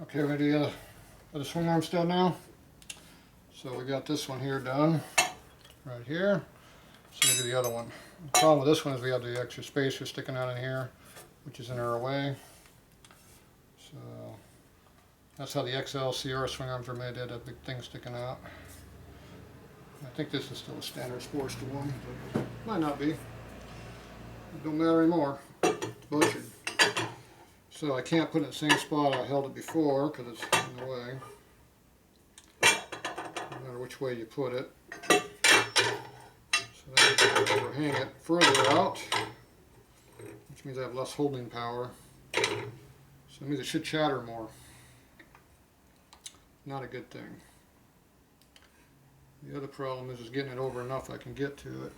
Okay, we're going to do the other swing arm still now. So we got this one here done, right here. So we'll do the other one. The problem with this one is we have the extra spacer sticking out in here, which is in our way. So that's how the XL CR swing arms are made. They had that big thing sticking out. I think this is still a standard Sportster one, but might not be. It don't matter anymore. It's butchered. So I can't put it in the same spot I held it before because it's in the way. No matter which way you put it. So then I can overhang it further out, which means I have less holding power. So it means it should chatter more. Not a good thing. The other problem is getting it over enough I can get to it.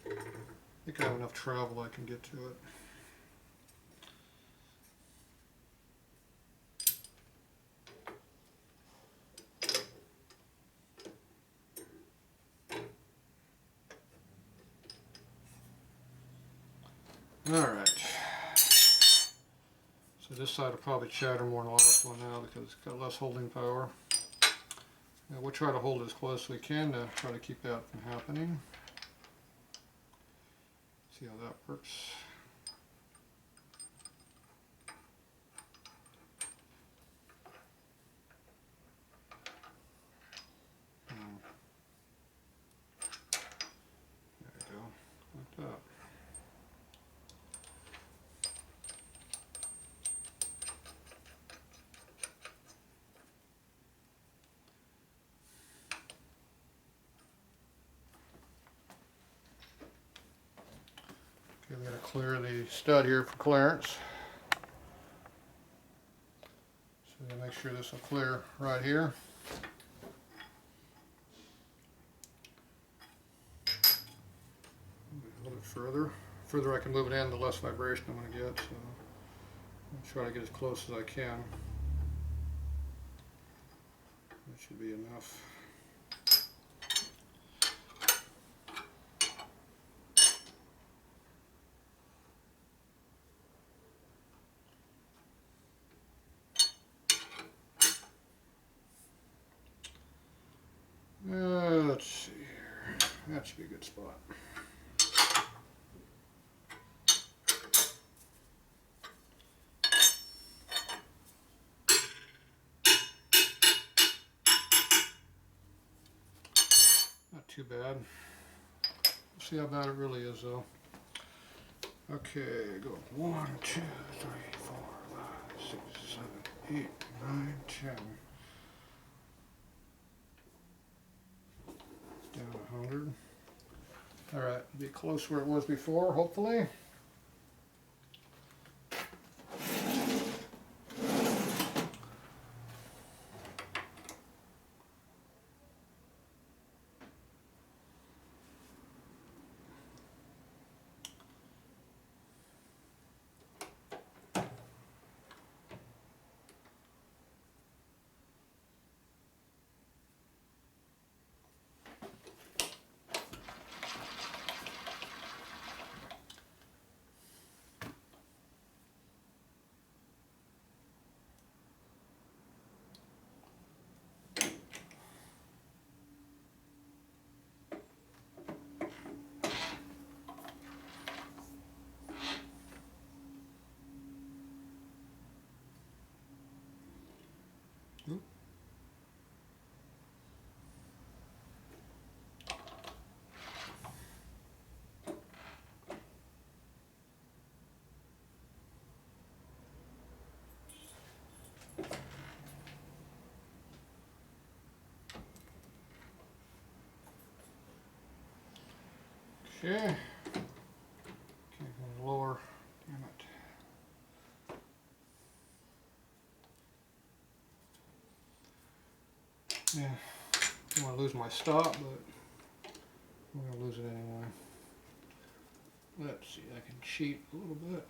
I think I have enough travel I can get to it. Alright. So this side will probably chatter more than the last one now because it's got less holding power. Now we'll try to hold it as close as we can to try to keep that from happening. See how that works. There we go, like that. Okay, we got to clear the stud here for clearance. So make sure this will clear right here. A little bit further. The further I can move it in, the less vibration I'm going to get. So I'll try to get as close as I can. That should be enough. Let's see here. That should be a good spot. Not too bad. See how bad it really is though. Okay, go 1, 2, 3, 4, 5, 6, 7, 8, 9, 10. Down 100. Alright, be close where it was before, hopefully. Okay. Okay, go lower. Damn it. Yeah, I don't want to lose my stop, but I'm going to lose it anyway. Let's see, I can cheat a little bit.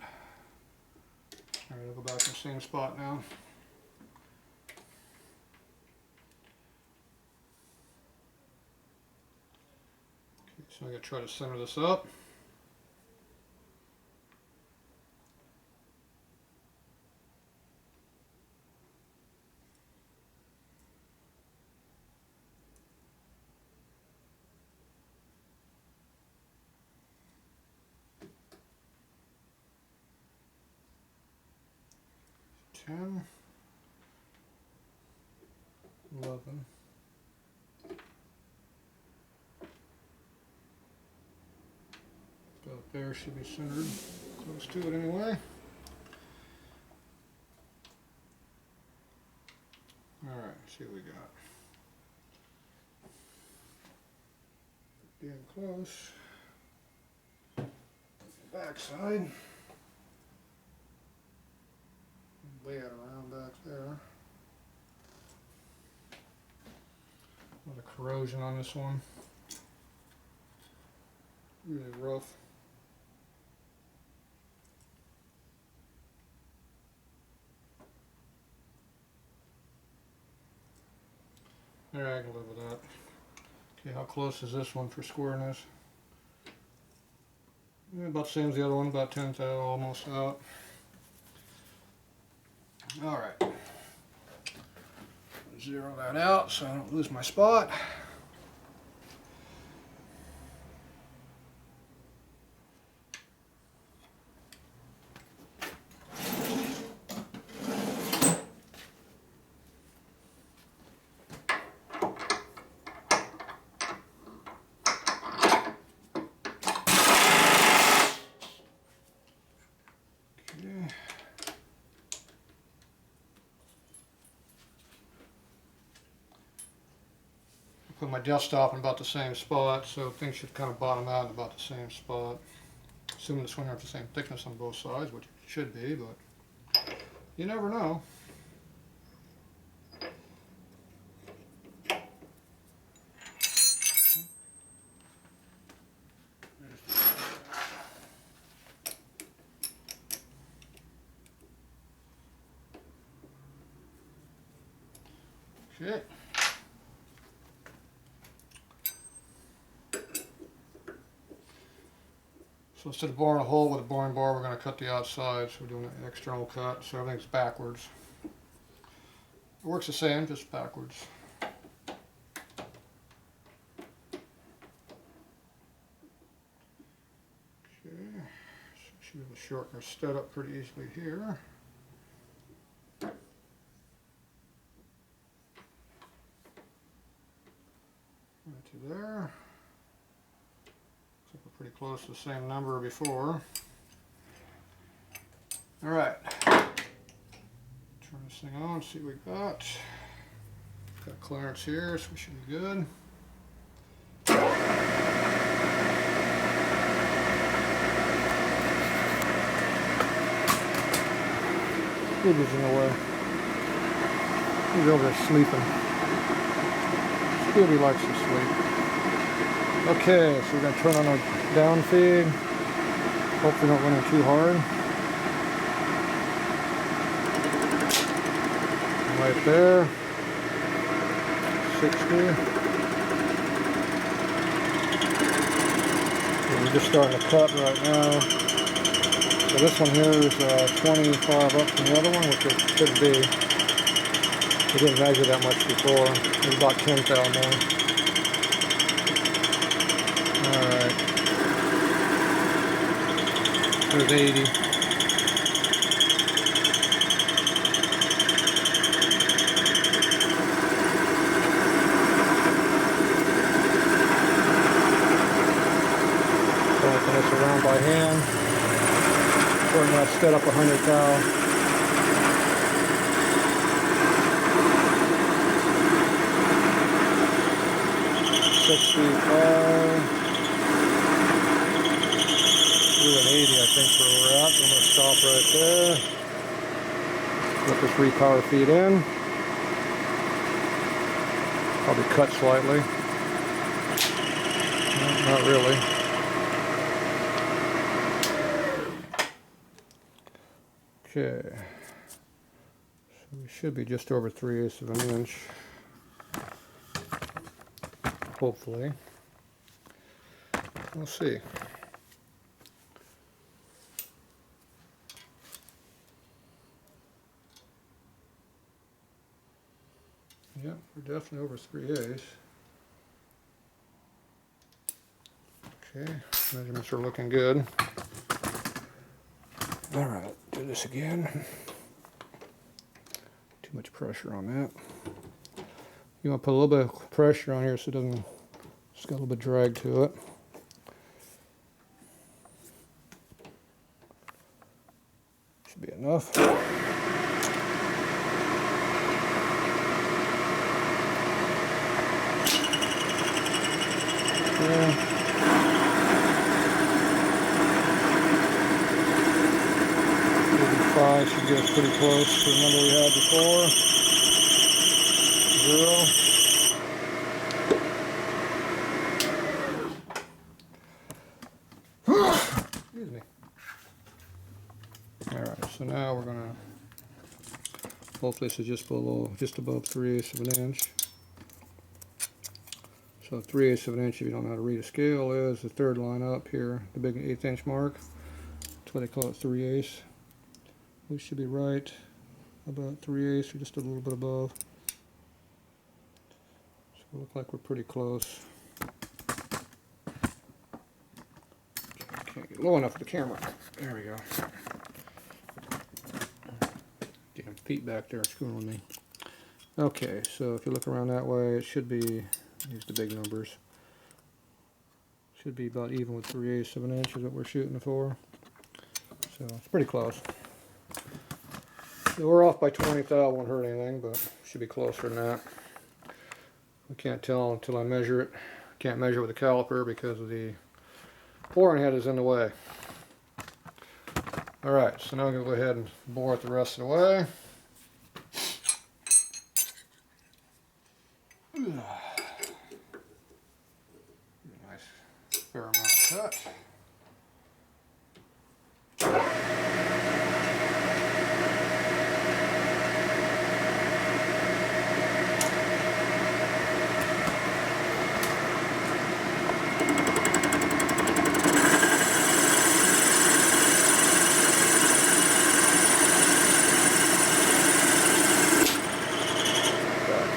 Alright, I'll go back to the same spot now. Okay, so I'm going to try to center this up. 10, 11. About there, should be centered close to it anyway. Alright, see what we got. Getting close. Backside. Lay it around back there. A lot of corrosion on this one. Really rough. There, I can live with that. Okay, how close is this one for squareness? Yeah, about the same as the other one, about 10th out, almost out. Alright. Zero that out so I don't lose my spot. Put my desktop in about the same spot, so things should kind of bottom out in about the same spot. Assuming the swing arms the same thickness on both sides, which it should be, but you never know. Okay. So instead of boring a hole with a boring bar, we're going to cut the outside. So we're doing an external cut, so everything's backwards. It works the same, just backwards. Okay, so we should be able to shorten our stud up pretty easily here. Right to there. Looks like we're pretty close to the same number before. Alright. Turn this thing on, see what we got. Got clearance here, so we should be good. Scooter's in the way. He's over there sleeping. Scooby likes to sleep. Okay, so we're going to turn on our down feed. Hopefully not running too hard. Right there. 60. And we're just starting to cut right now. So this one here is 25 up from the other one, which it should be. We didn't measure that much before. It was about 10 thou more. Alright. There's 80. Working this around by hand. Working that stud up 100 thou. Doing 80, I think, where we're at. I'm going to stop right there. Let this repower feed in. Probably cut slightly. No, not really. Okay. So we should be just over 3/8 of an inch. Hopefully. We'll see. Yep, we're definitely over 3/8. Okay, measurements are looking good. Alright, do this again. Too much pressure on that. You want to put a little bit of pressure on here so it doesn't, it's got a little bit of drag to it. Should be enough. Yeah. 5 should get us pretty close to the number we had before. 0. Excuse me. Alright, so now we're gonna, hopefully this is just below, just above 3/8 of an inch. So 3/8 of an inch, if you don't know how to read a scale, is the third line up here, the big 1/8 inch mark. That's why they call it 3/8. We should be right about 3/8 or just a little bit above. So we look like we're pretty close. Can't get low enough for the camera. There we go. Damn feet back there screwing with me. Okay, so if you look around that way, it should be, use the big numbers. Should be about even with 3/8 of an inch is what we're shooting for. So it's pretty close. So we're off by 20 thou, won't hurt anything, but should be closer than that. We can't tell until I measure it. Can't measure with a caliper because of the boring head is in the way. Alright, so now I'm going to go ahead and bore it the rest of the way. Nice fair amount of cut.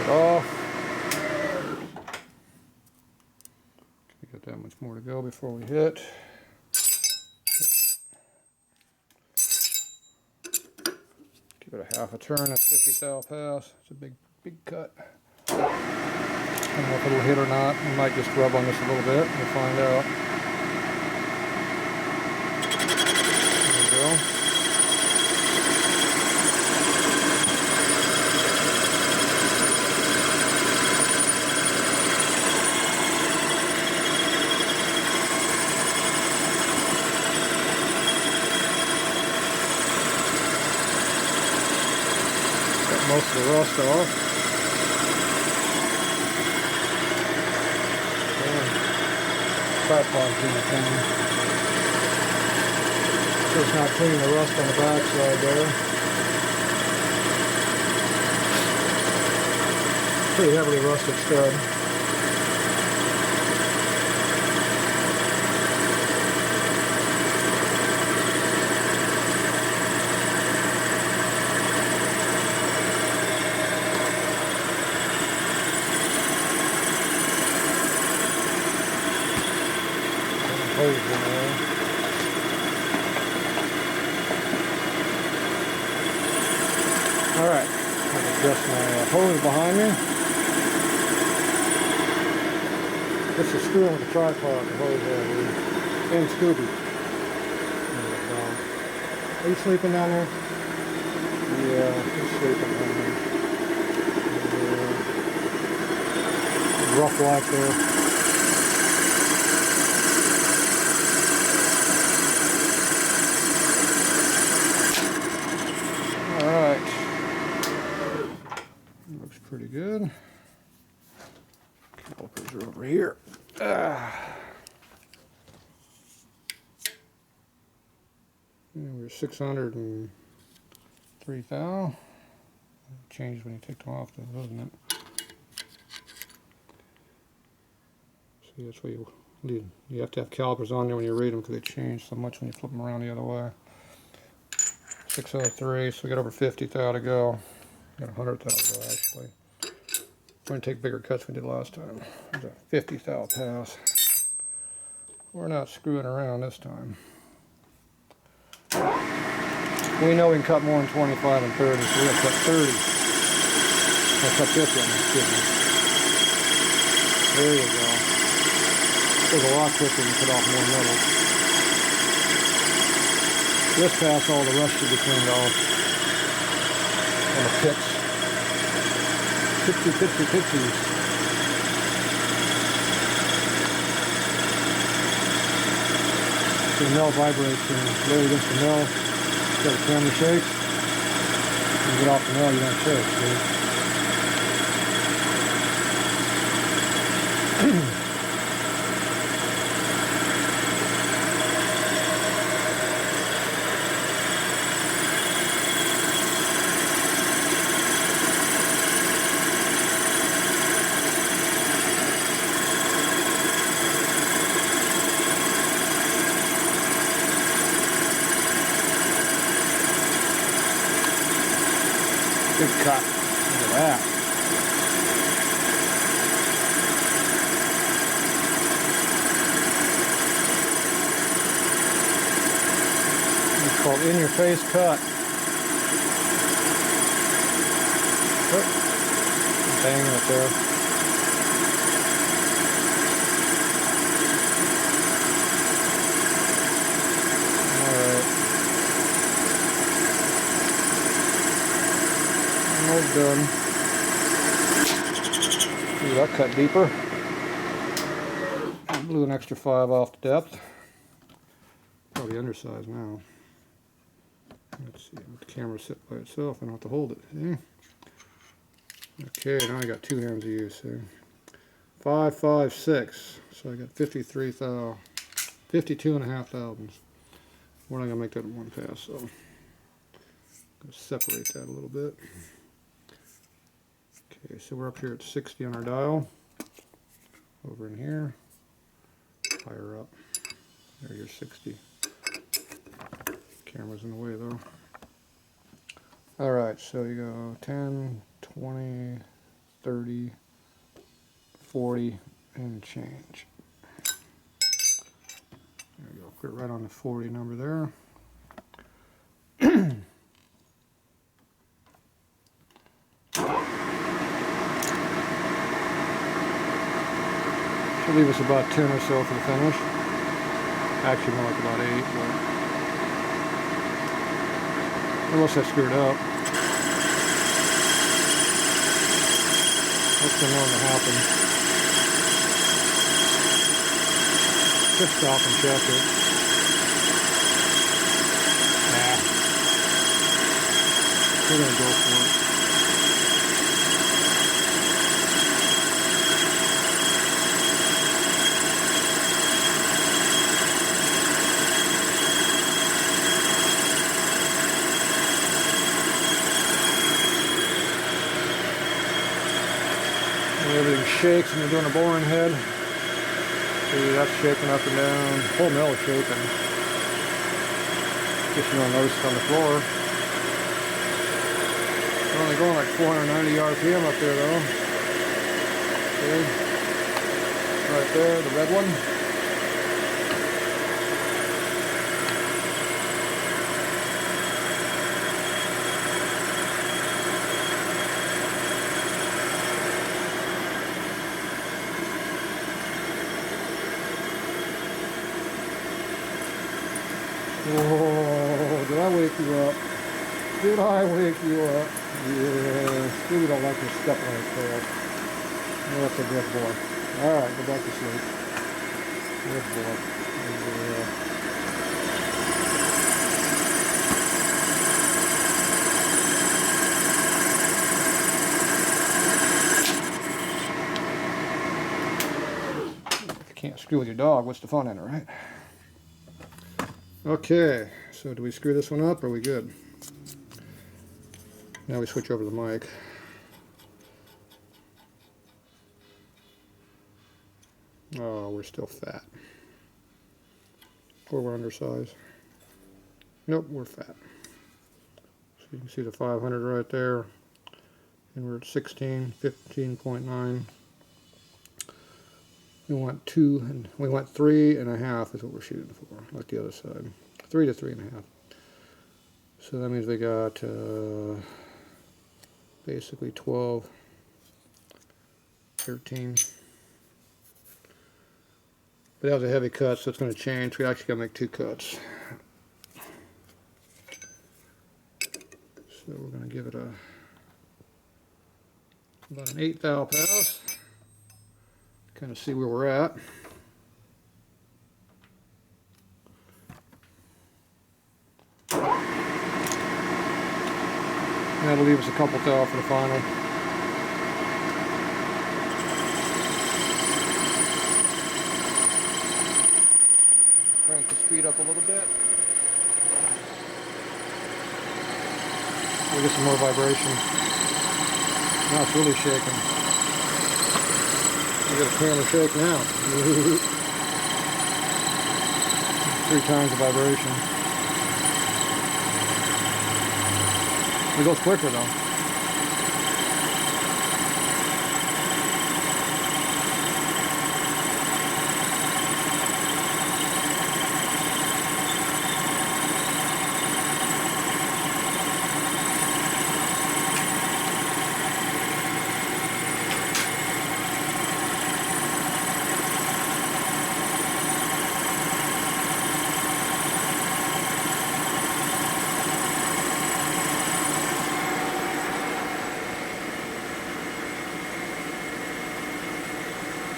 Off. We got that much more to go before we hit. Give it a half a turn. That's 50 thou pass. It's a big cut. I don't know if it'll hit or not. We might just rub on this a little bit. We'll find out. There we go. Most of the rust off. Tripod's doing the thing. So it's not cleaning the rust on the back side there. Pretty heavily rusted stud. Alright, I'll adjust my hose behind me. This is screwing with the tripod, the hose over and Scooby. Are you sleeping down there? Yeah, he's sleeping down there. Rough life there. Alright. Looks pretty good. Calipers are over here. And we're 603 thou. It changes when you take them off, though, doesn't it? See, that's why you have to have calipers on there when you read them because they change so much when you flip them around the other way. 603, so we got over 50 thou to go. Got 100 thou to go, actually. We're going to take bigger cuts than we did last time. There's a 50 thou pass. We're not screwing around this time. We know we can cut more than 25 and 30, so we're going to cut 30. I'll cut this one, excuse me. There you go. Goes a lot quicker when you cut off more metal. This pass, all the rust should be cleaned off. And the pits. Pitsies. The mill vibrates and load against the mill. So the camera shakes. When you get off the mill, you don't shake, see? Good cut. Look at that. It's called in your face cut. Oh, banging it there. Almost done. Ooh, that cut deeper. I blew an extra 5 off the depth. Probably undersized now. Let's see, let the camera sit by itself. I don't have to hold it. See? Okay, now I got 2 hands to use. See? 5, 5, 6. So I got 52.5 thousandths. We're not gonna make that in one pass, so I'm gonna separate that a little bit. Okay, so we're up here at 60 on our dial. Over in here, higher up. There, you're 60. Camera's in the way though. Alright, so you go 10, 20, 30, 40, and change. There you go, put it right on the 40 number there. Should leave us about 10 or so for the finish. Actually more like about 8, but unless I screwed up. What's been known to happen? Just stop and check it. Nah. We're gonna go for it. Everything shakes when you're doing a boring head. See, that's shaking up and down. The whole mill is shaking. Just you'll notice it on the floor. We're only going like 490 RPM up there though. See? Right there, the red one. Whoa, did I wake you up? Did I wake you up? Yeah, Stevie don't like to step on his tail. That's a good boy. Alright, go back to sleep. Good boy. Yeah. If you can't screw with your dog, what's the fun in it, right? Okay, so do we screw this one up or are we good? Now we switch over to the mic. Oh, we're still fat. Or we're undersized. Nope, we're fat. So you can see the 500 right there. And we're at 16, 15.9. We want 2 and we want 3.5 is what we're shooting for, like the other side. 3 to 3.5. So that means we got basically 12 13. But that was a heavy cut, so it's going to change. We actually got to make 2 cuts. So we're going to give it about an 1/8 thou pass. Kind of see where we're at. And that'll leave us a couple thou for the final. Crank the speed up a little bit. We'll get some more vibration. Now it's really shaking. We got a camera shake now. 3 times the vibration. It goes quicker though.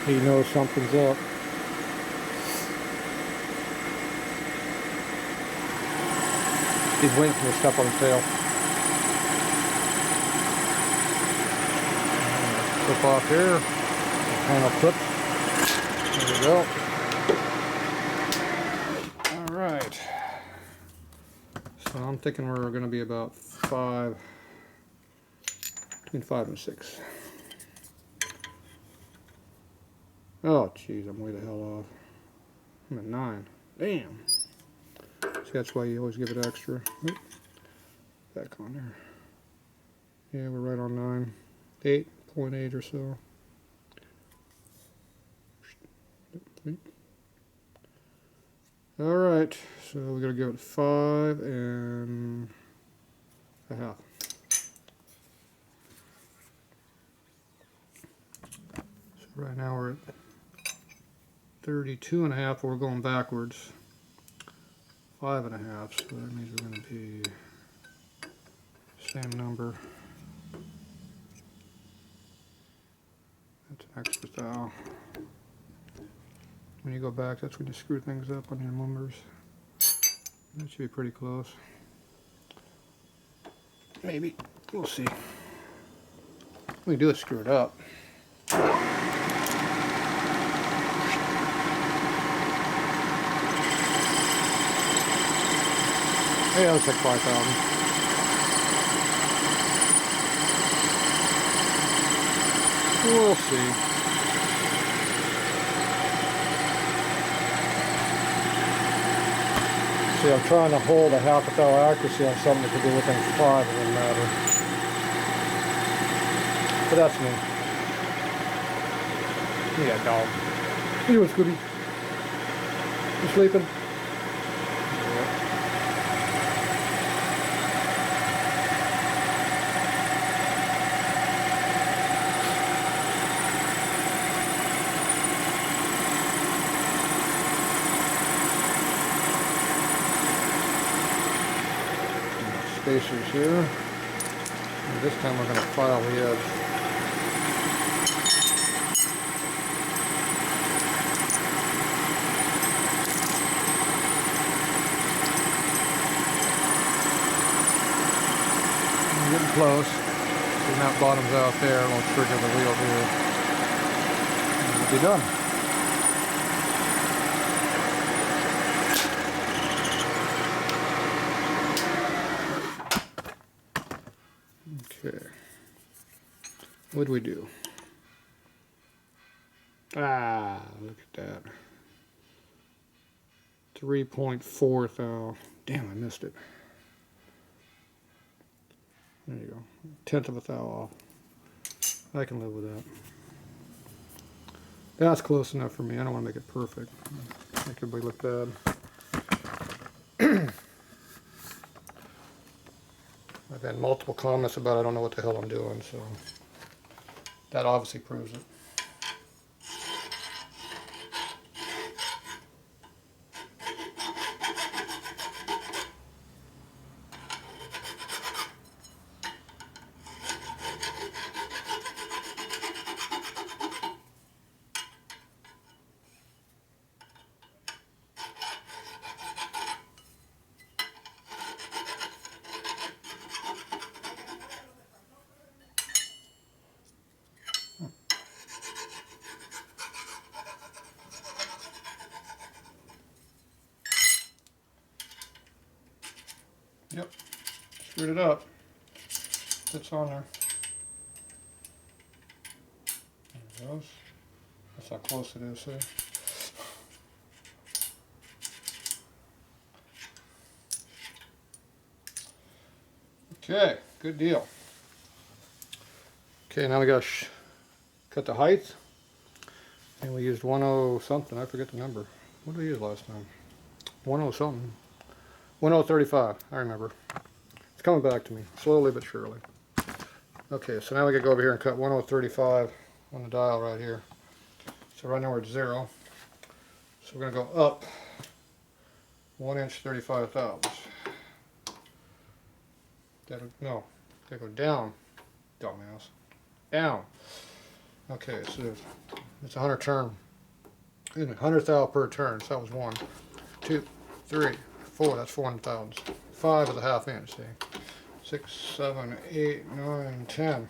He knows something's up. He's waiting for me to step on his tail. Clip off here. Panel clip. There we go. Alright. So I'm thinking we're going to be about between 5 and 6. Oh, jeez, I'm way the hell off. I'm at 9. Damn. See, that's why you always give it extra. Oop. Back on there. Yeah, we're right on 9. 8.8 or so. Alright, so we gotta give it 5 and a half. So right now we're at 32 and a half, but we're going backwards. 5 and a half, so that means we're going to be same number. That's an extra thou. When you go back, that's when you screw things up on your numbers. That should be pretty close. Maybe. We'll see. We do is screw it up. Yeah, looks like 5,000. We'll see. See, I'm trying to hold a half a thou accuracy on something that could be within 5, it doesn't matter. But that's me. Yeah, dog. What are you doing, Scooby? You sleeping? Spacers here. And this time we're going to file the edge. I'm getting close. When that bottom's out there, it'll trigger the wheel here. And we'll be done. Okay, what do we do? Ah, look at that. 3.4 thou. Damn, I missed it. There you go. 1/10 of a thou off. I can live with that. That's close enough for me. I don't want to make it perfect. Make everybody look bad. I've had multiple comments about I don't know what the hell I'm doing, so that obviously proves it. screwed it up. It's on there. There it goes. That's how close it is, see? Okay, good deal. Okay, now we got to cut the height. And we used 10 something, I forget the number. What did we use last time? 10 something. 1035, I remember. It's coming back to me, slowly but surely. Okay, so now we gotta go over here and cut 1035 on the dial right here. So right now we're at 0. So we're gonna go up 1 inch 35 thousandths. No, gotta go down, dumbass. Down. Okay, so it's 100 turn. 100 thou per turn, so that was 1, 2, 3, 4, that's 400 thousandths. 5 is a half inch, see? 6, 7, 8, 9, 10.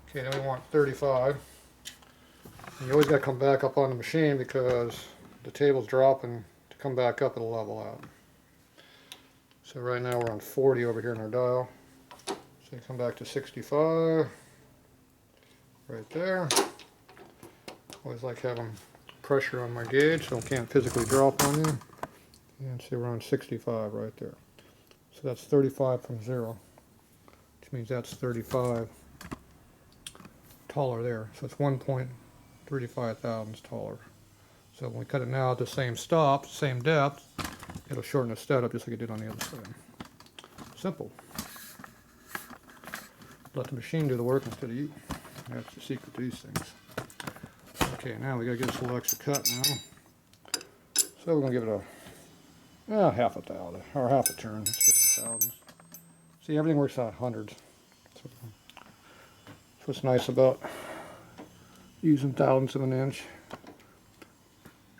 Okay, then we want 35. And you always got to come back up on the machine because the table's dropping. To come back up, it'll level out. So right now we're on 40 over here in our dial. So you come back to 65. Right there. Always like having pressure on my gauge so it can't physically drop on you. And see, we're on 65 right there. So that's 35 from 0, which means that's 35 taller there. So it's 1.35 thousandths taller. So when we cut it now at the same stop, same depth, it'll shorten the stud up just like it did on the other side. Simple. Let the machine do the work instead of you. That's the secret to these things. Okay, now we gotta get this little extra cut now. So we're gonna give it a half a thousand, or half a turn. Let's get the thousands. See, everything works out hundreds. So that's what's nice about using thousandths of an inch.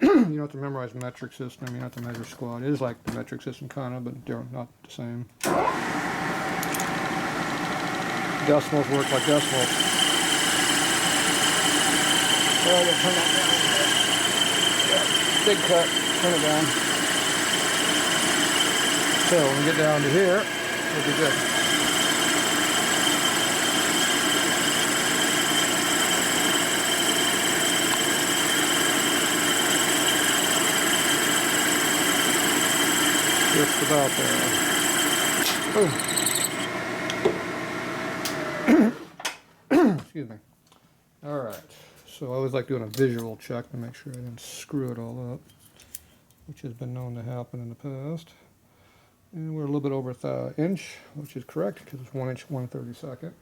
You don't have to memorize metric system. You don't have to measure squat. It is like the metric system kind of, but they're not the same. Decimals work like decimals. Oh, I gotta turn that down. Yeah, big cut. Turn it down. So when we get down to here, we'll be good. Just about there. Boom. Excuse me. Alright, so I always like doing a visual check to make sure I didn't screw it all up, which has been known to happen in the past. And we're a little bit over an inch, which is correct because it's 1 inch 1/32.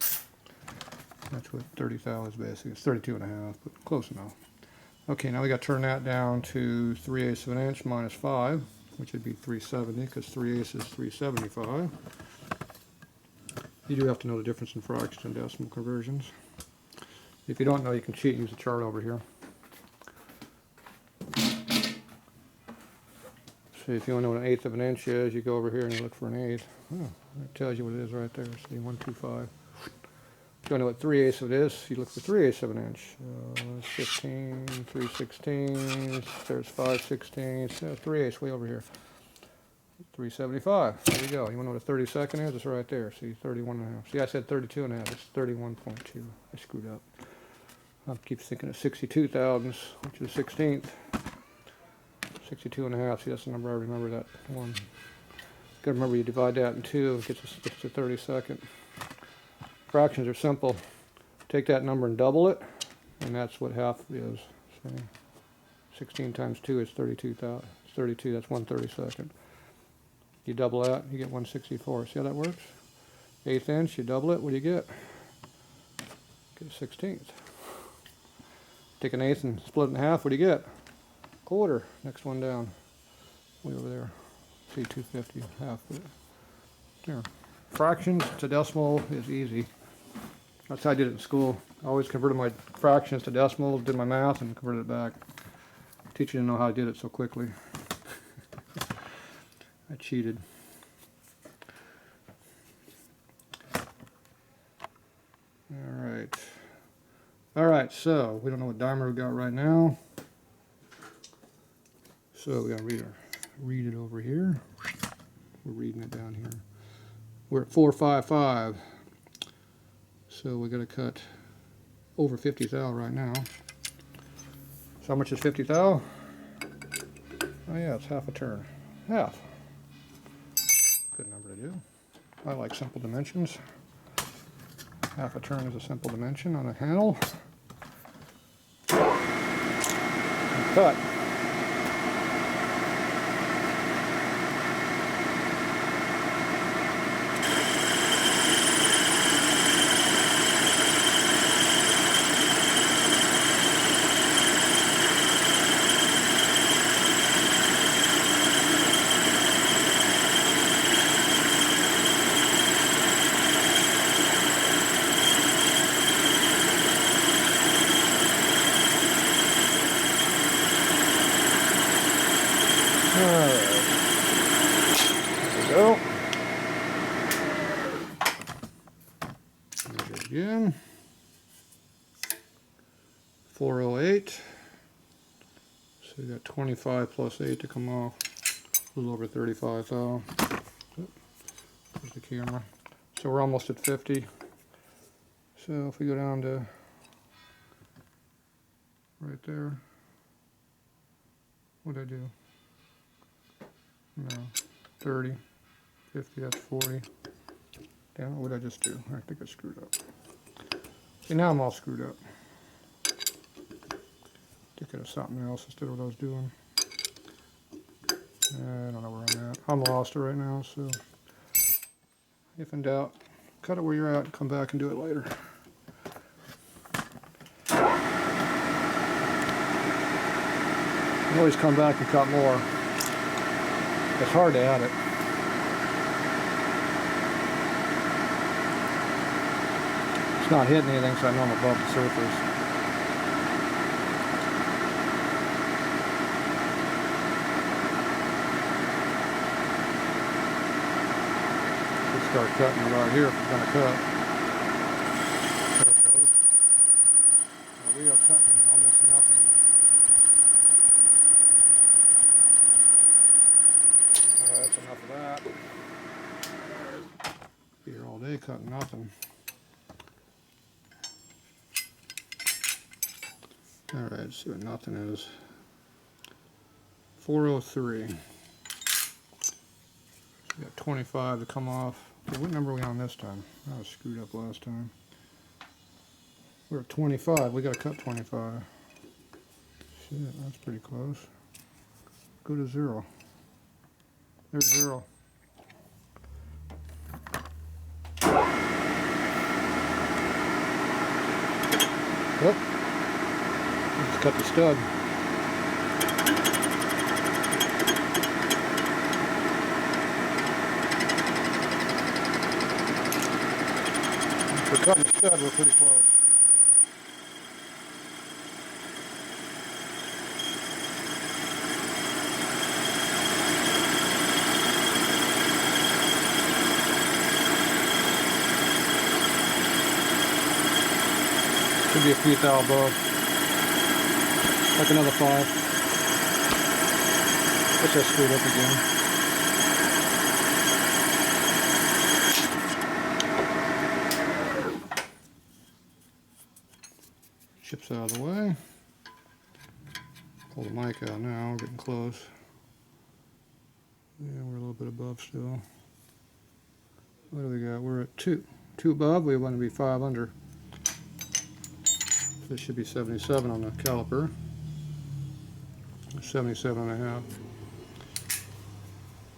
That's what 30 thou is basically. It's 32 and a half, but close enough. Okay, now we got to turn that down to 3/8 of an inch minus 5, which would be 370 because 3/8 is 375. You do have to know the difference in fractions and decimal conversions. If you don't know, you can cheat and use the chart over here. So if you want to know what 1/8 of an inch is, you go over here and you look for an 1/8. Oh, that tells you what it is right there. See, 125. If you want to know what 3/8 of it is, you look for 3/8 of an inch. 15, 3/16, there's 5/16, 3/8 way over here. 375. There you go. You want to know what a 32nd is? It's right there. See, 31 and a half. See, I said 32 and a half. It's 31.2. I screwed up. I keep thinking of 62 thousandths, which is 16th. 62 and a half. See, that's the number I remember, that one. Gotta remember you divide that in 2, it gets us to 32nd. Fractions are simple. Take that number and double it, and that's what half is. So 16 times 2 is 32. It's 32. That's 1/32. You double that, you get 164. See how that works? 1/8 inch, you double it. What do you get? Get a 16th. Take an 1/8 and split it in half. What do you get? Quarter. Next one down. Way over there. See, 250. Half. There. Fractions to decimal is easy. That's how I did it in school. I always converted my fractions to decimals, did my math, and converted it back. Teacher didn't know how I did it so quickly. I cheated. Alright, so we don't know what dimer we got right now. So we gotta read it over here. We're reading it down here. we're at 455. So we got to cut over 50 thou right now. So how much is 50 thou? Oh yeah, it's half a turn. Half. Good number to do. I like simple dimensions. Half a turn is a simple dimension on a handle. And cut. Alright, there we go. Measure again. 408. So we got 25 plus 8 to come off. A little over 35 thou. There's the camera. So we're almost at 50. So if we go down to right there, what'd I do? No, 30, 50, that's 40. Damn, what did I just do? I think I screwed up. See, now I'm all screwed up. Thinking of something else instead of what I was doing. I don't know where I'm at. I'm lost right now, so if in doubt, cut it where you're at and come back and do it later. You always come back and cut more. It's hard to add it. It's not hitting anything, so I know I'm above the surface. Let's start cutting it right here if we're going to cut. There it goes. Now we are cutting almost nothing. That's enough of that. Be here all day cutting nothing. Alright, let's see what nothing is. 403. So we got 25 to come off. Okay, what number are we on this time? I was screwed up last time. We're at 25. We got to cut 25. Shit, that's pretty close. Go to 0. There's 0. Whoop. Let's cut the stud. If we're cutting the stud, we're pretty close. Should be a few thou above. Like another 5. Guess I screwed up again. Chips out of the way. Pull the mic out now, we're getting close. Yeah, we're a little bit above still. What do we got? We're at 2. 2 above, we want to be 5 under. This should be 77 on the caliper. 77 and a half.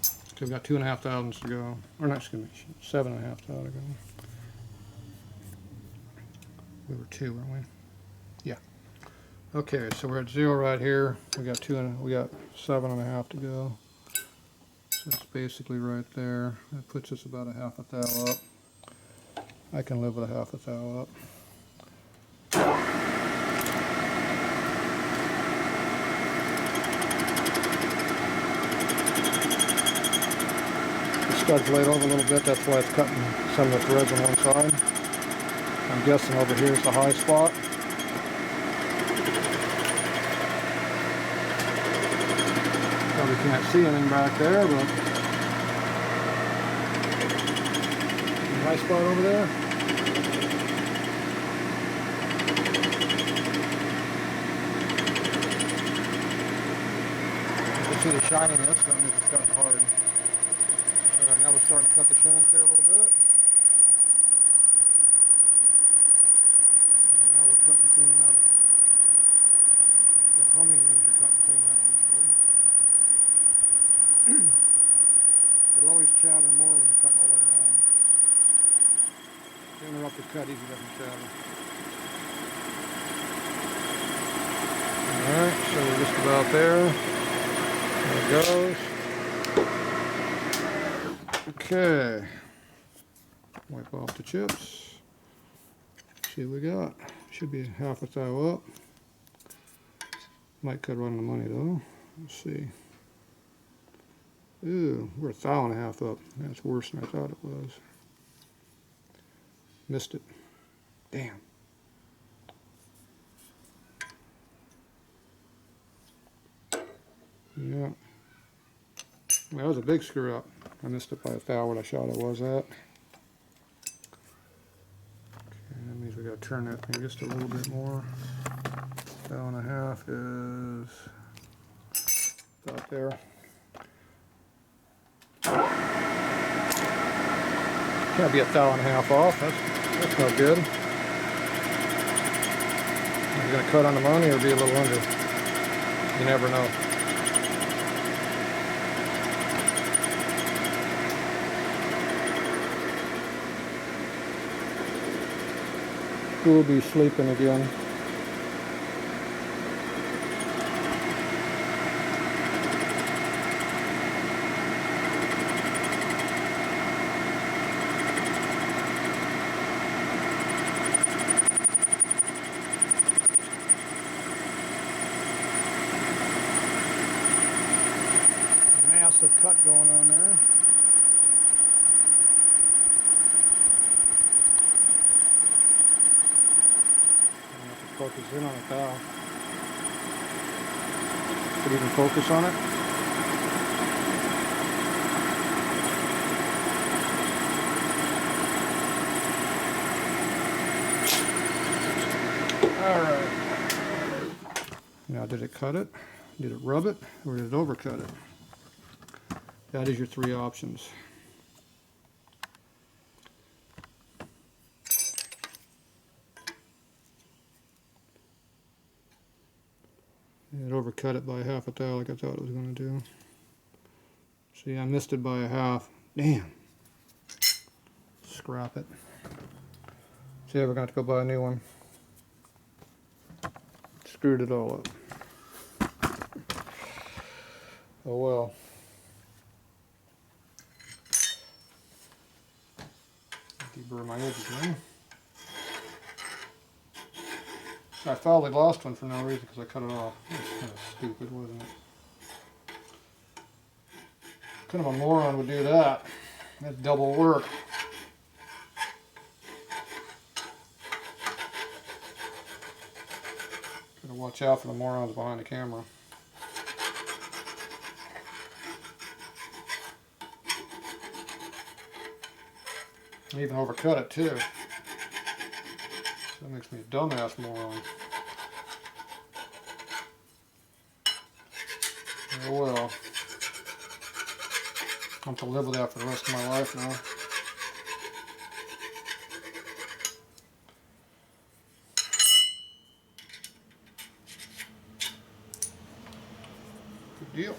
So we've got 2.5 thousandths to go. Or not, excuse me, 7.5 thou to go. We were 2, weren't we? Yeah. Okay, so we're at 0 right here. We got 7.5 to go. So it's basically right there. That puts us about a 1/2 thou up. I can live with a 1/2 thou up. Stud's laid over a little bit, that's why it's cutting some of the threads on one side. I'm guessing over here is the high spot. Probably can't see anything back there, but My spot over there. You can see the shininess, that means it's gotten hard. Alright, now we're starting to cut the shank there a little bit. And now we're cutting clean metal. The humming means you're cutting clean metal usually. It'll always chatter more when you're cutting all the way around. The interrupted cut easy doesn't chatter. Alright, so we're just about there. There it goes. Okay. Wipe off the chips. See what we got. Should be half a thou up. Might cut right on the money though. Let's see. Ooh, we're 1.5 thou up. That's worse than I thought it was. Missed it. Damn. Yeah. That was a big screw up. I missed it by 1 thou what I thought it was at. Okay, that means we gotta turn that thing just a little bit more. 1.5 thou is about there. Can't be 1.5 thou off. That's no good. Are you gonna cut on the money or be a little under? You never know. We'll be sleeping again. Massive cut going on there. Focus in on it now. Could even focus on it. Alright. Now did it cut it? Did it rub it? Or did it overcut it? That is your 3 options. It overcut it by 1/2 thou like I thought it was going to do. See, I missed it by 1/2. Damn. Scrap it. See, we're going to have to go buy a new one. Screwed it all up. Oh well. Deburr my edges now. I finally lost one for no reason because I cut it off. It was kind of stupid, wasn't it? Kind of a moron would do that. That's double work. Gotta watch out for the morons behind the camera. I even overcut it too. That makes me a dumbass moron. Oh well. I'll have to live with that for the rest of my life now. Good deal.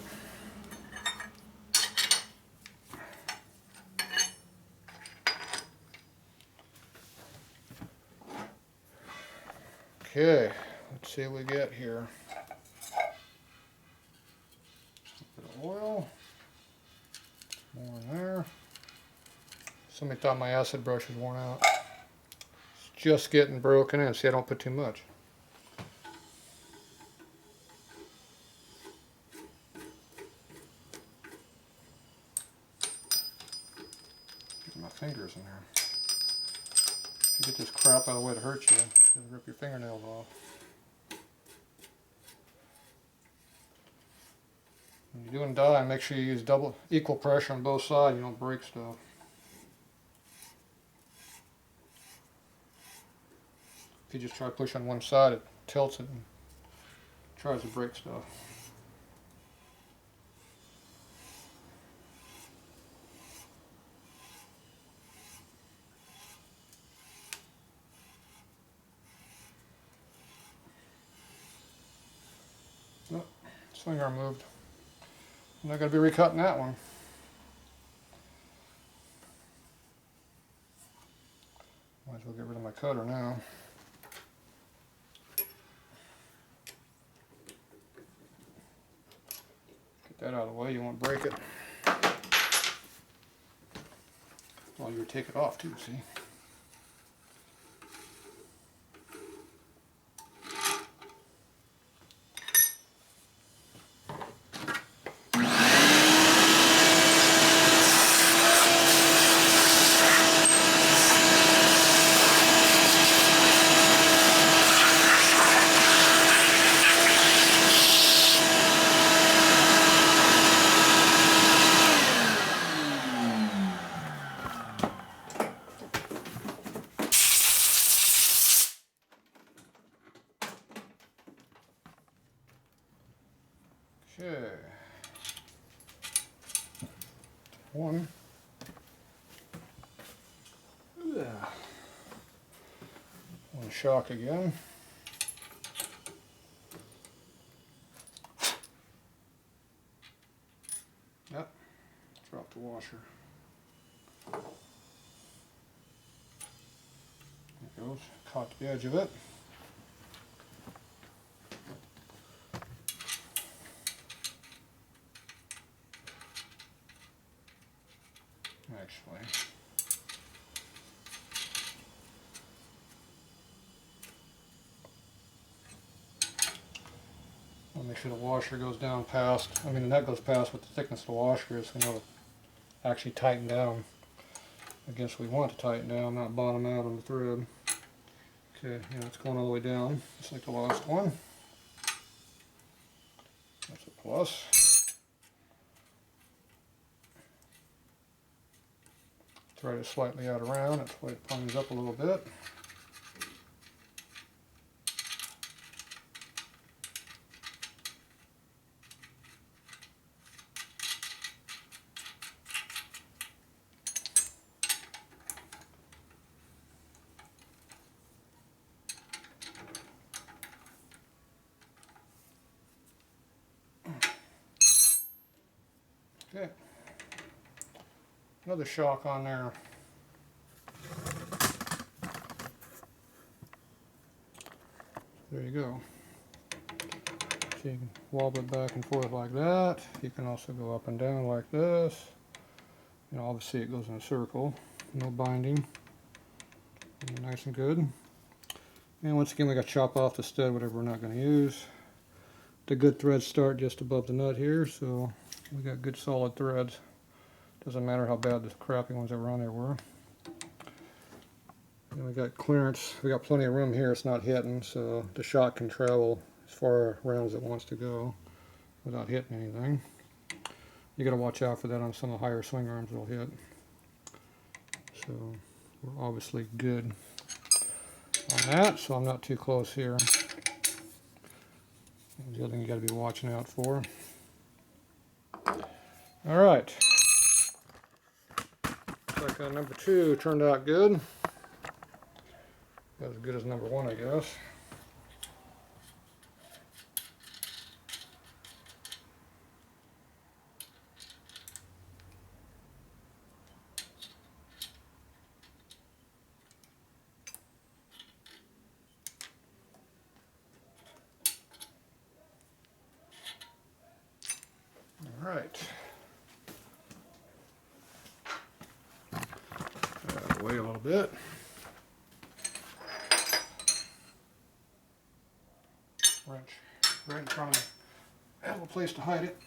Okay, let's see what we get here. A bit of oil. More in there. Somebody thought my acid brush was worn out. It's just getting broken in. See, I don't put too much. Get my fingers in there. If you get this crap out of the way to hurt you, it'll rip your fingernails off. When you're doing dye, make sure you use equal pressure on both sides. You don't break stuff. If you just try to push on one side, it tilts it and tries to break stuff. Oh, swing arm moved. I'm not going to be recutting that one. Might as well get rid of my cutter now. Get that out of the way, you won't break it. Well, you would take it off too, see? Okay. One. Yeah. One shock again. Yep. Drop the washer. There it goes. Caught the edge of it. Actually. I'll make sure the washer goes down past, I mean the nut goes past what the thickness of the washer is, so it'll actually tighten down against what we want to tighten down, not bottom out on the thread. Okay, yeah, it's going all the way down, just like the last one. That's a plus. Thread it slightly out around, that's why it plunges up a little bit. Okay. Another shock on there. There you go. So you can wobble it back and forth like that. You can also go up and down like this. You know, obviously it goes in a circle. No binding. Nice and good. And once again we got to chop off the stud, whatever we're not going to use. The good threads start just above the nut here, so we got good solid threads. Doesn't matter how bad the crappy ones that were on there were. And we got clearance, we got plenty of room here, it's not hitting, so the shot can travel as far around as it wants to go without hitting anything. You got to watch out for that on some of the higher swing arms it'll hit. So we're obviously good on that, so I'm not too close here. The other thing you got to be watching out for. All right. Looks like number 2 turned out good. As good as number 1, I guess. All right. Out of the way a little bit. Wrench right in front of me. I have a place to hide it.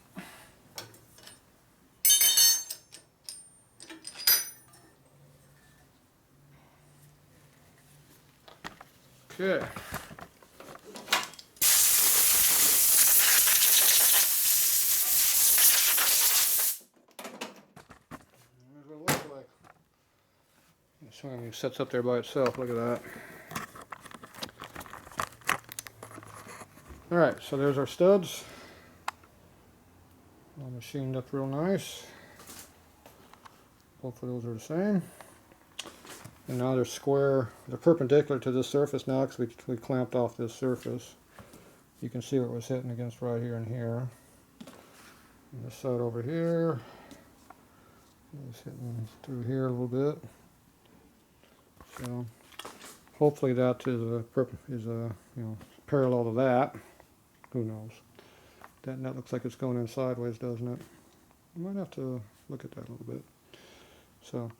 Okay. Here's what it looks like. The swing sets up there by itself. Look at that. Alright, so there's our studs. All machined up real nice. Both of those are the same. And now they're square, they're perpendicular to this surface now because we clamped off this surface. You can see what it was hitting against right here and here. And this side over here, it's hitting through here a little bit. So hopefully that is parallel to that. Who knows? That nut looks like it's going in sideways, doesn't it? I might have to look at that a little bit. So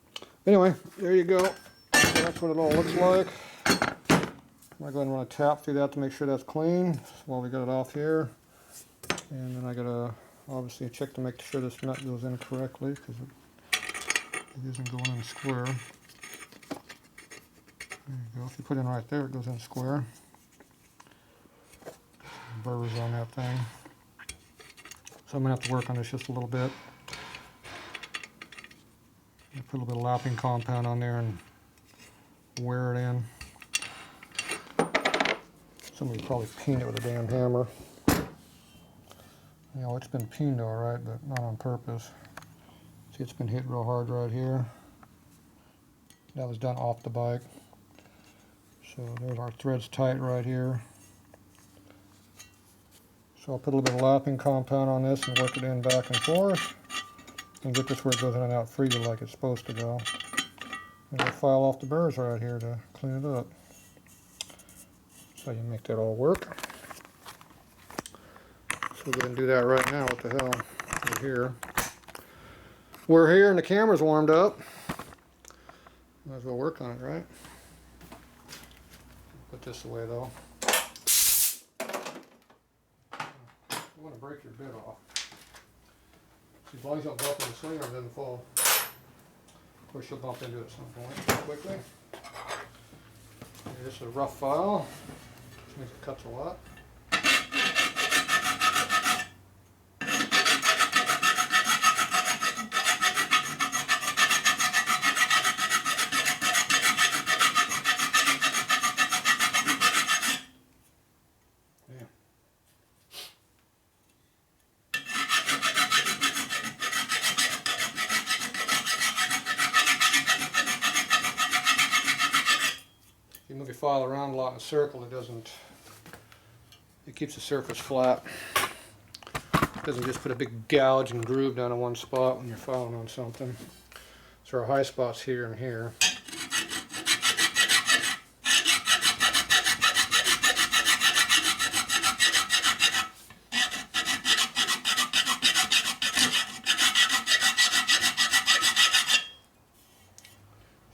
anyway, there you go. So that's what it all looks like. I'm going to go ahead and run a tap through that to make sure that's clean while we got it off here. And then I got to obviously check to make sure this nut goes in correctly because it isn't going in square. There you go. If you put it in right there, it goes in square. Burrs on that thing. So I'm going to have to work on this just a little bit. Put a little bit of lapping compound on there and wear it in. Somebody probably peened it with a damn hammer. You know, it's been peened alright, but not on purpose. See, it's been hit real hard right here. That was done off the bike. So there's our threads tight right here. So I'll put a little bit of lapping compound on this and work it in back and forth. And get this where it goes in and out freely like it's supposed to go. And I'll file off the burrs right here to clean it up. So you make that all work. So we'll go ahead and do that right now. What the hell? We're here. We're here and the camera's warmed up. Might as well work on it, right? Put this away though. You want to break your bit off. See, as long as you don't bump into the swing arm, it doesn't fall. Of course, you'll bump into it at some point quickly. Here's a rough file. Which means it cuts a lot. If you move your file around a lot in a circle, it keeps the surface flat. It doesn't just put a big gouge and groove down in one spot when you're filing on something. So our high spots here and here.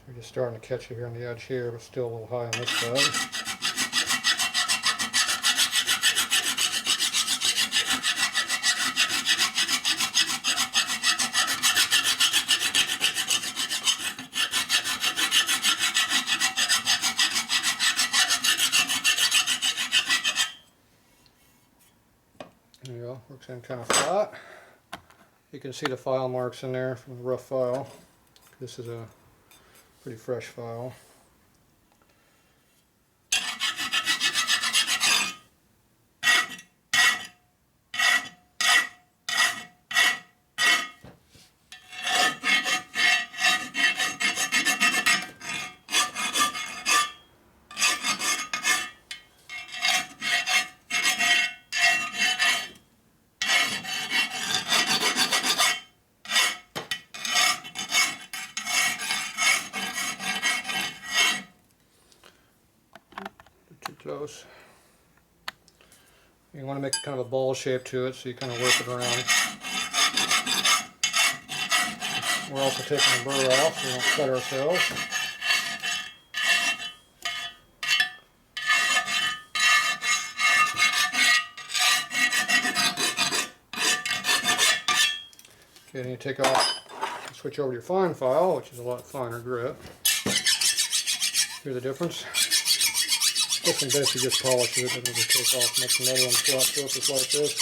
We're just starting to catch it here on the edge here, but still a little high on this side. There you go, works in kind of flat. You can see the file marks in there from the rough file. This is a pretty fresh file. Close. You want to make kind of a ball shape to it, so you kind of work it around. We're also taking the burr off so we don't cut ourselves. Okay, then you take off, switch over to your fine file, which is a lot finer grit. Hear the difference? This one basically just polishes it, doesn't really take off much metal on a flat surface like this.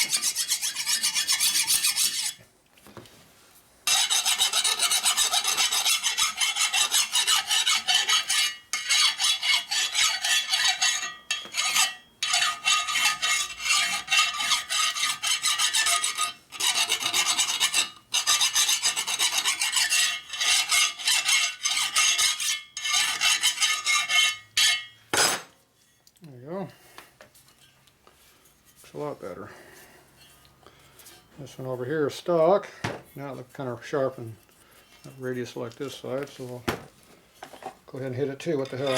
a lot better. This one over here is stock. Now it looks kind of sharp and radius like this side, so we'll go ahead and hit it too. What the hell?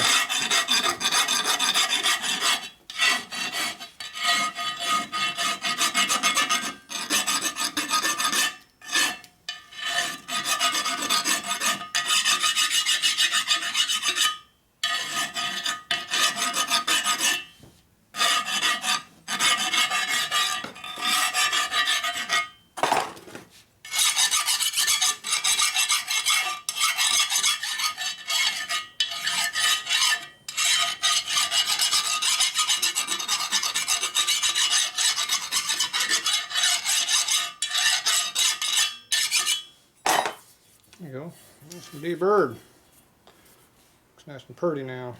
There you go. Nice and deburred. Looks nice and pretty now.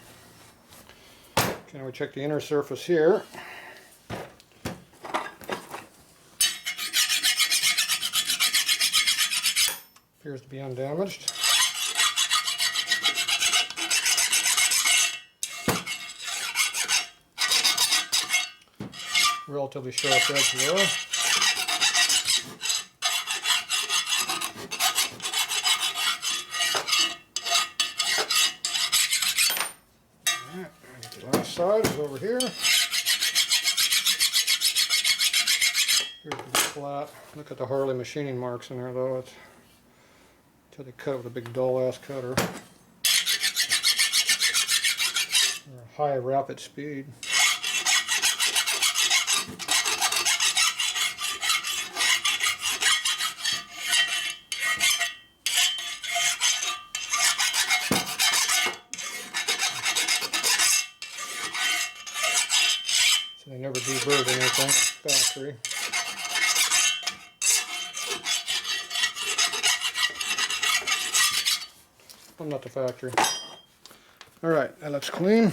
Okay, now we check the inner surface here. Appears to be undamaged. Relatively sharp edge though. The last side is over here. Here's the flat. Look at the Harley machining marks in there though. It's until they cut it with a big dull ass cutter. Or a high rapid speed. So they never deburred anything at the factory. I'm not the factory. Alright, that looks clean.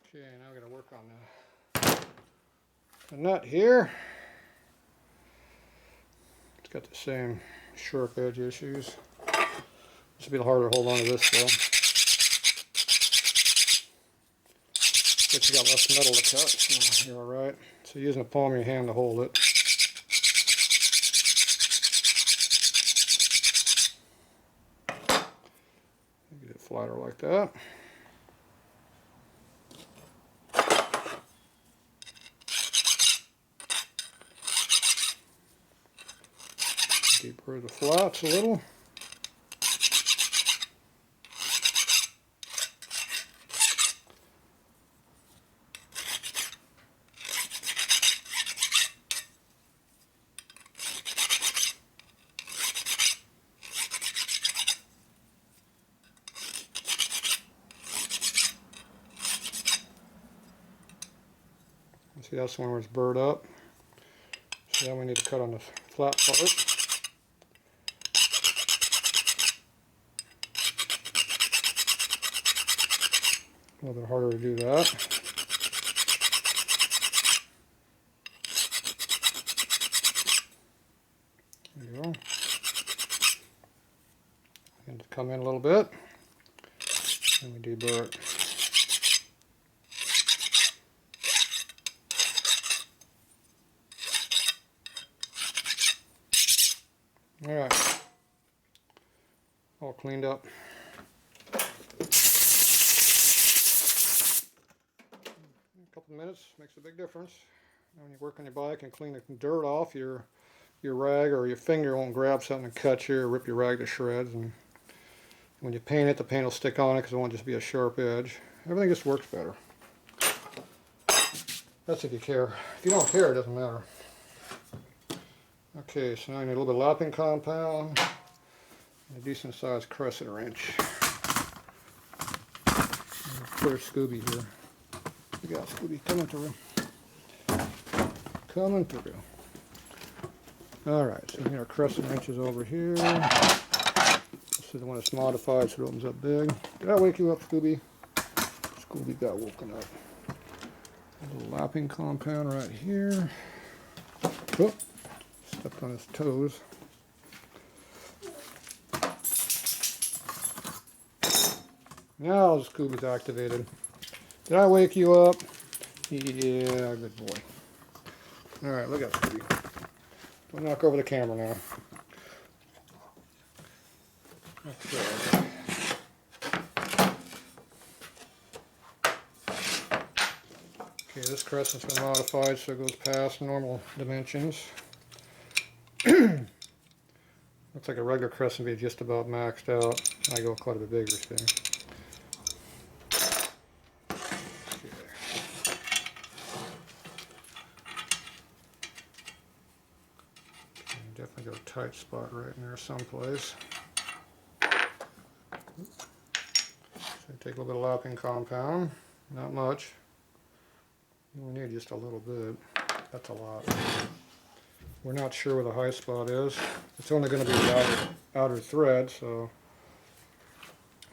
Okay, now we gotta work on the nut here. It's got the same sharp edge issues. This will be harder to hold on to this though. But you got less metal to cut, so you're alright. So using the palm of your hand to hold it. Get it flatter like that. Deburr the flats a little. See, that's the one where it's burred up. So then we need to cut on the flat part. A little bit harder to do that. There you go. And to come in a little bit, and we deburr it. Alright, all cleaned up. A couple of minutes makes a big difference. When you work on your bike and clean the dirt off, your rag or your finger won't grab something and cut you or rip your rag to shreds. And when you paint it, the paint will stick on it because it won't just be a sharp edge. Everything just works better. That's if you care. If you don't care, it doesn't matter. Okay, so now I need a little bit of lapping compound and a decent sized crescent wrench. Clear Scooby here. We got Scooby coming through. Coming through. Alright, so we got our crescent wrenches over here. This is the one that's modified so it opens up big. Did I wake you up, Scooby? Scooby got woken up. A little lapping compound right here. Oh. Stepped on his toes. Now the scuba's activated. Did I wake you up? Yeah, good boy. Alright, look at Scooby. Don't knock over the camera now. Okay. Okay, this crescent's been modified so it goes past normal dimensions. Looks like a regular crescent be just about maxed out. I go quite a bit bigger, so. Definitely got a tight spot right in there someplace. So take a little bit of lapping compound, not much. We need just a little bit. That's a lot. We're not sure where the high spot is. It's only going to be the outer thread, so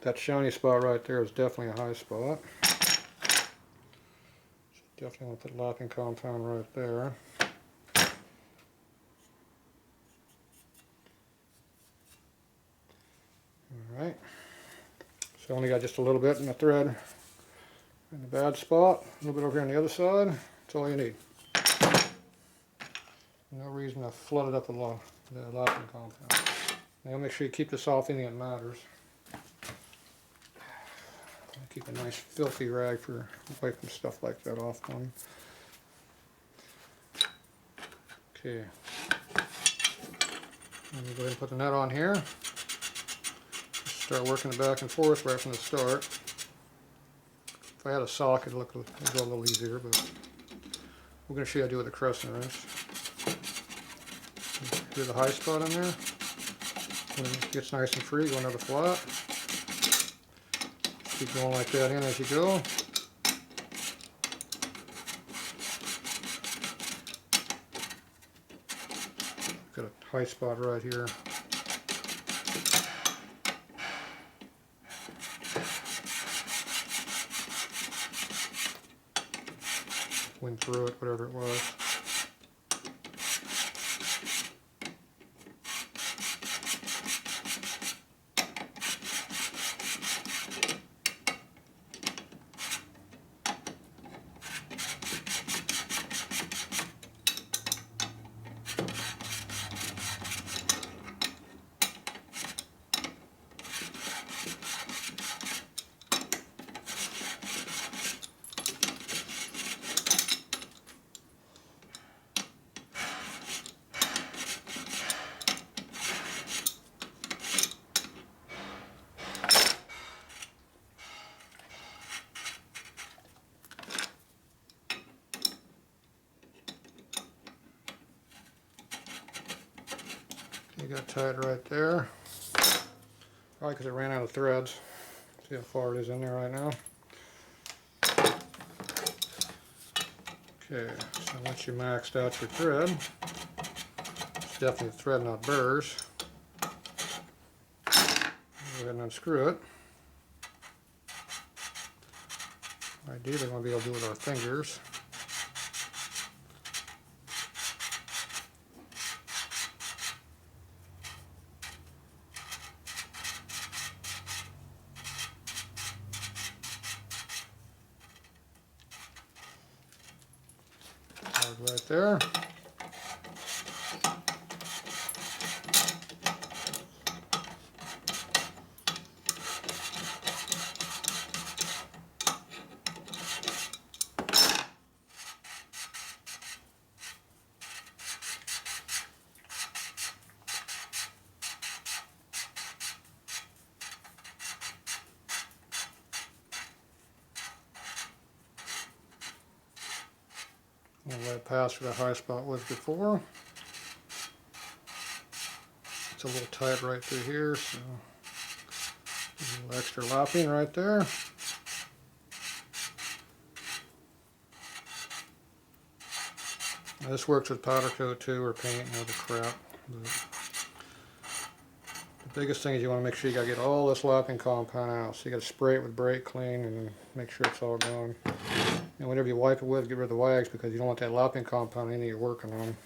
that shiny spot right there is definitely a high spot. So definitely want to put lapping compound right there. Alright, so only got just a little bit in the thread in the bad spot, a little bit over here on the other side. That's all you need. No reason to flood it up with the lapping compound. Now make sure you keep this off anything that matters. Keep a nice filthy rag for wiping stuff like that off on. Okay. Let me go ahead and put the nut on here. Start working it back and forth right from the start. If I had a sock, it'd go a little easier, but we're going to show you how to do it with a crescent wrench. Do the high spot in there. When it gets nice and free, go another flat. Keep going like that in as you go. Got a high spot right here. Went through it, whatever it was. You got to tie it right there. Probably because it ran out of threads. See how far it is in there right now. Okay, so once you maxed out your thread, it's definitely a thread, not burrs. Go ahead and unscrew it. Ideally, we want to be able to do it with our fingers. Right there. I'll let it pass where the high spot was before. It's a little tight right through here, so a little extra lapping right there. Now this works with powder coat too, or paint and other crap. But the biggest thing is you want to make sure you got to get all this lapping compound out. So you got to spray it with brake clean and make sure it's all gone. And whenever you wipe it with, get rid of the wags because you don't want that lapping compound in that you're working on.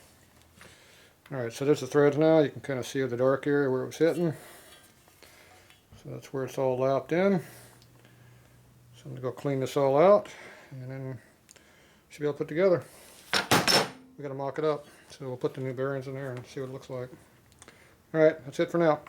Alright, so there's the threads now. You can kind of see the dark area where it was hitting. So that's where it's all lapped in. I'm going to go clean this all out, and then should be all put together. We got to mock it up, so we'll put the new bearings in there and see what it looks like. All right, that's it for now.